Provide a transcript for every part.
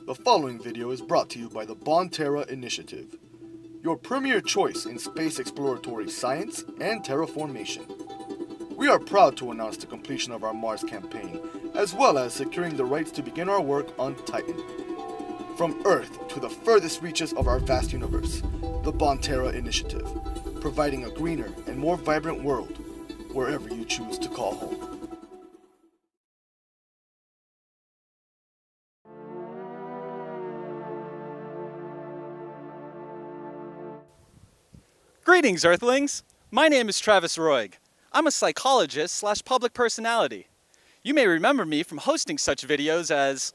The following video is brought to you by the Bonterra Initiative, your premier choice in space exploratory science and terraformation. We are proud to announce the completion of our Mars campaign, as well as securing the rights to begin our work on Titan. From Earth to the furthest reaches of our vast universe, the Bonterra Initiative, providing a greener and more vibrant world, wherever you choose to call home. Greetings, Earthlings! My name is Travis Roig. I'm a psychologist/public personality. You may remember me from hosting such videos as,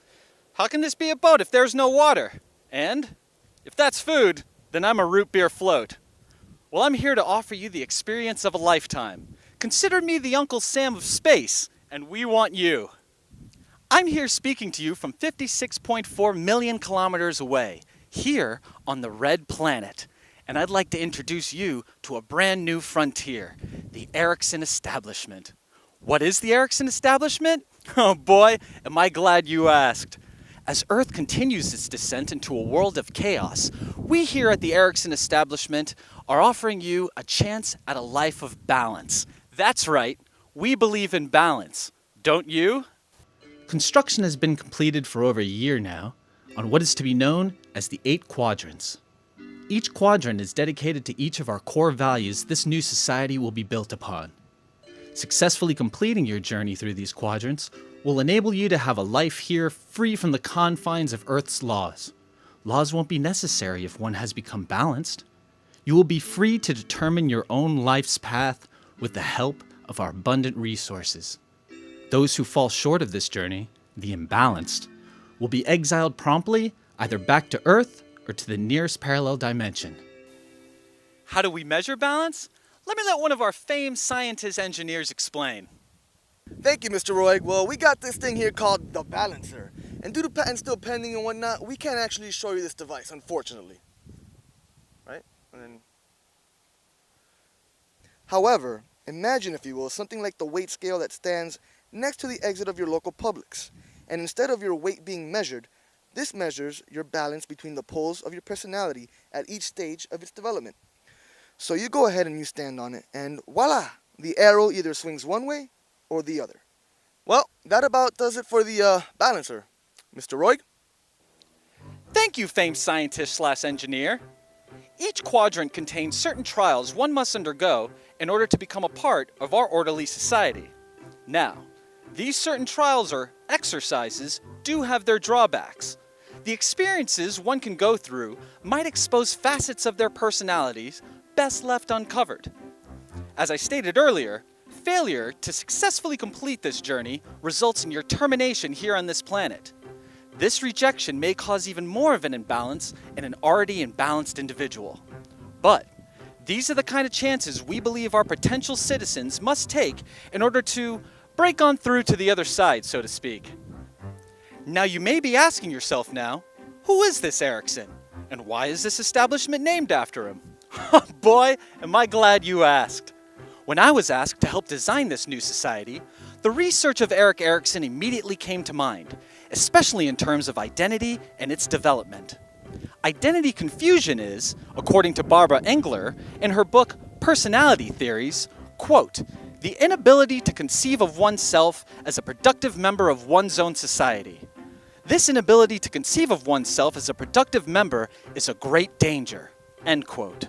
how can this be a boat if there's no water? And, if that's food, then I'm a root beer float. Well, I'm here to offer you the experience of a lifetime. Consider me the Uncle Sam of space, and we want you. I'm here speaking to you from 56.4 million kilometers away, here on the Red Planet. And I'd like to introduce you to a brand new frontier, the Erikson Establishment. What is the Erikson Establishment? Oh boy, am I glad you asked. As Earth continues its descent into a world of chaos, we here at the Erikson Establishment are offering you a chance at a life of balance. That's right, we believe in balance, don't you? Construction has been completed for over a year now on what is to be known as the 8 Quadrants. Each quadrant is dedicated to each of our core values this new society will be built upon. Successfully completing your journey through these quadrants will enable you to have a life here free from the confines of Earth's laws. Laws won't be necessary if one has become balanced. You will be free to determine your own life's path with the help of our abundant resources. Those who fall short of this journey, the imbalanced, will be exiled promptly either back to Earth or to the nearest parallel dimension. How do we measure balance? Let me let one of our famed scientist engineers explain. Thank you, Mr. Roig. Well, we got this thing here called the balancer. And due to patents still pending and whatnot, we can't actually show you this device, unfortunately. Right? And then... However, imagine, if you will, something like the weight scale that stands next to the exit of your local Publix. And instead of your weight being measured, this measures your balance between the poles of your personality at each stage of its development. So you go ahead and you stand on it, and voila! The arrow either swings one way or the other. Well, that about does it for the balancer. Mr. Roig? Thank you, famed scientist/engineer. Each quadrant contains certain trials one must undergo in order to become a part of our orderly society. Now, these certain trials or exercises do have their drawbacks. The experiences one can go through might expose facets of their personalities best left uncovered. As I stated earlier, failure to successfully complete this journey results in your termination here on this planet. This rejection may cause even more of an imbalance in an already imbalanced individual. But these are the kind of chances we believe our potential citizens must take in order to break on through to the other side, so to speak. Now you may be asking yourself now, who is this Erikson? And why is this establishment named after him? Boy, am I glad you asked. When I was asked to help design this new society, the research of Erik Erikson immediately came to mind, especially in terms of identity and its development. Identity confusion is, according to Barbara Engler in her book Personality Theories, quote, the inability to conceive of oneself as a productive member of one's own society. This inability to conceive of oneself as a productive member is a great danger, end quote.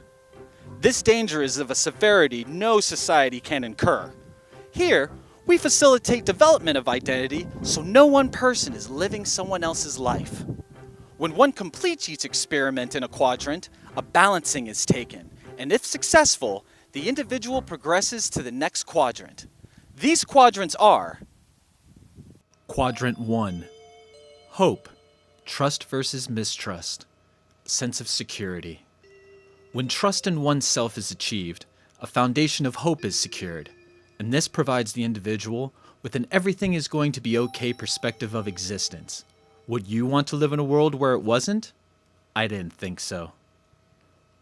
This danger is of a severity no society can incur. Here, we facilitate development of identity so no one person is living someone else's life. When one completes each experiment in a quadrant, a balancing is taken, and if successful, the individual progresses to the next quadrant. These quadrants are: Quadrant 1. Hope. Trust versus mistrust. Sense of security. When trust in oneself is achieved, a foundation of hope is secured, and this provides the individual with an everything is going to be okay perspective of existence. Would you want to live in a world where it wasn't? I didn't think so.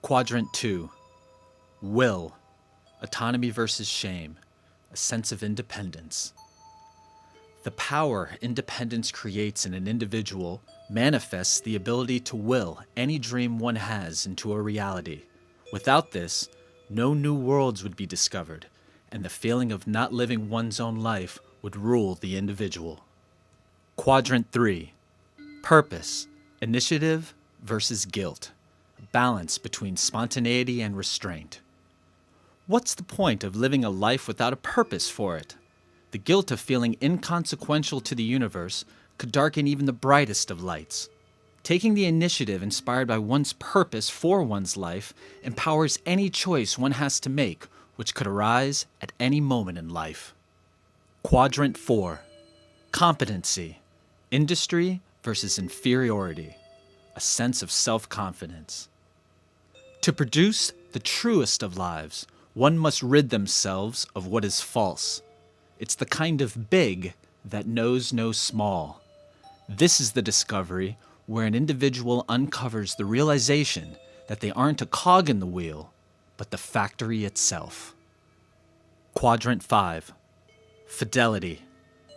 Quadrant 2. Will. Autonomy versus shame. A sense of independence. The power independence creates in an individual manifests the ability to will any dream one has into a reality. Without this, no new worlds would be discovered, and the feeling of not living one's own life would rule the individual. Quadrant 3. Purpose, initiative versus guilt. Balance between spontaneity and restraint. What's the point of living a life without a purpose for it? The guilt of feeling inconsequential to the universe could darken even the brightest of lights. Taking the initiative inspired by one's purpose for one's life empowers any choice one has to make, which could arise at any moment in life. Quadrant 4. Competency, industry versus inferiority, a sense of self-confidence. To produce the truest of lives, one must rid themselves of what is false. It's the kind of big that knows no small. This is the discovery where an individual uncovers the realization that they aren't a cog in the wheel, but the factory itself. Quadrant 5. Fidelity,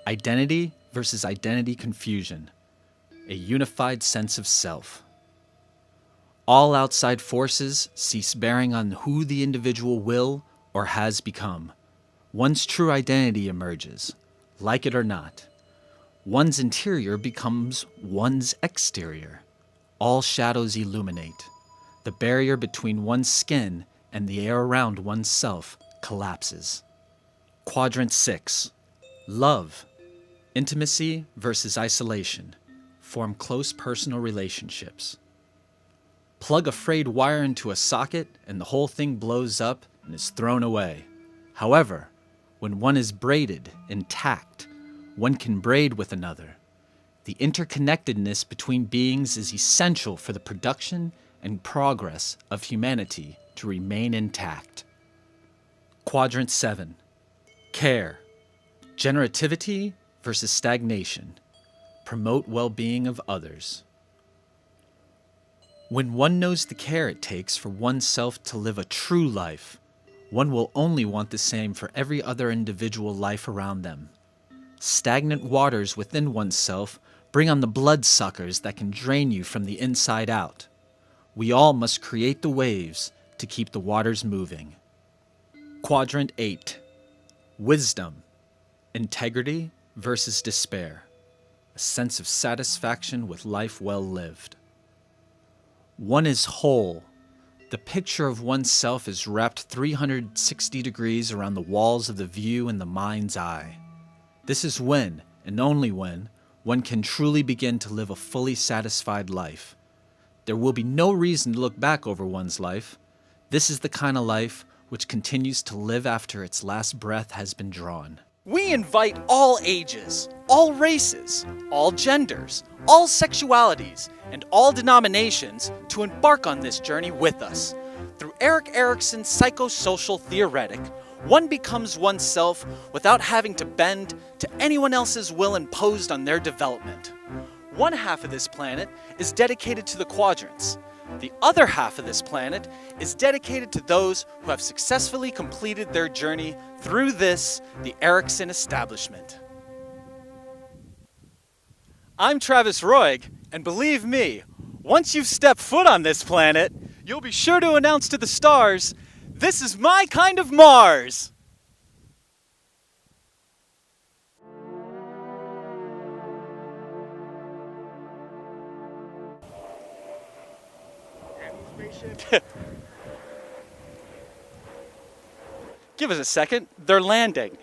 identity versus identity confusion, a unified sense of self. All outside forces cease bearing on who the individual will or has become. One's true identity emerges, like it or not. One's interior becomes one's exterior. All shadows illuminate. The barrier between one's skin and the air around one's self collapses. Quadrant 6. Love, intimacy versus isolation. Form close personal relationships. Plug a frayed wire into a socket and the whole thing blows up and is thrown away. However, when one is braided, intact, one can braid with another. The interconnectedness between beings is essential for the production and progress of humanity to remain intact. Quadrant 7. Care, generativity versus stagnation. Promote well-being of others. When one knows the care it takes for oneself to live a true life, one will only want the same for every other individual life around them. Stagnant waters within oneself bring on the bloodsuckers that can drain you from the inside out. We all must create the waves to keep the waters moving. Quadrant 8. Wisdom, integrity versus despair, a sense of satisfaction with life well lived. One is whole. The picture of oneself is wrapped 360 degrees around the walls of the view in the mind's eye. This is when, and only when, one can truly begin to live a fully satisfied life. There will be no reason to look back over one's life. This is the kind of life which continues to live after its last breath has been drawn. We invite all ages, all races, all genders, all sexualities, and all denominations to embark on this journey with us. Through Erikson's psychosocial theoretic, one becomes oneself without having to bend to anyone else's will imposed on their development. One half of this planet is dedicated to the Quadrants. The other half of this planet is dedicated to those who have successfully completed their journey through this, the Erikson Establishment. I'm Travis Roig, and believe me, once you've stepped foot on this planet, you'll be sure to announce to the stars, "This is my kind of Mars!" Give us a second, they're landing.